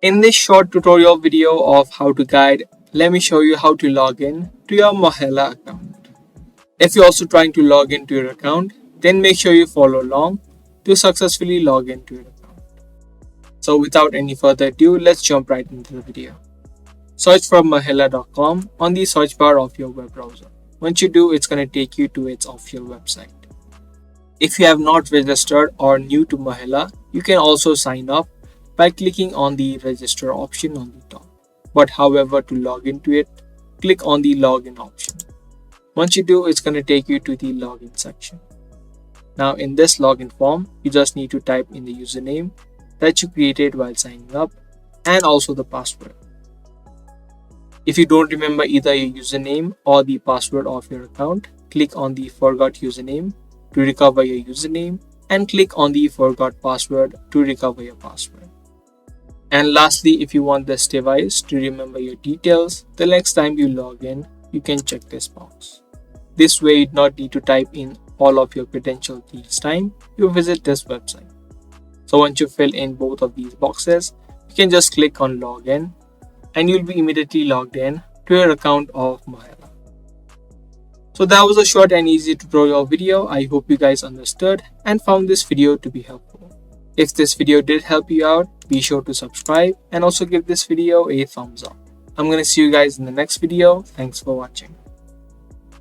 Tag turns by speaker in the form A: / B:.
A: In this short tutorial video of how to guide, let me show you how to log in to your Mohela account. If you're also trying to log into your account, then make sure you follow along to successfully log into your account. So without any further ado, let's jump right into the video. Search for mohela.com on the search bar of your web browser. Once you do, it's going to take you to its official website. If you have not registered or new to Mohela, you can also sign up by clicking on the register option on the top. But however, to log into it, click on the login option. Once you do, it's going to take you to the login section. Now in this login form, you just need to type in the username that you created while signing up and also the password. If you don't remember either your username or the password of your account, click on the forgot username to recover your username and click on the forgot password to recover your password. And lastly, if you want this device to remember your details, the next time you log in, you can check this box. This way you do not need to type in all of your credentials each time you visit this website. So once you fill in both of these boxes, you can just click on login and you'll be immediately logged in to your account of Mohela. So that was a short and easy tutorial video. I hope you guys understood and found this video to be helpful. If this video did help you out, be sure to subscribe and also give this video a thumbs up. I'm gonna see you guys in the next video. Thanks for watching.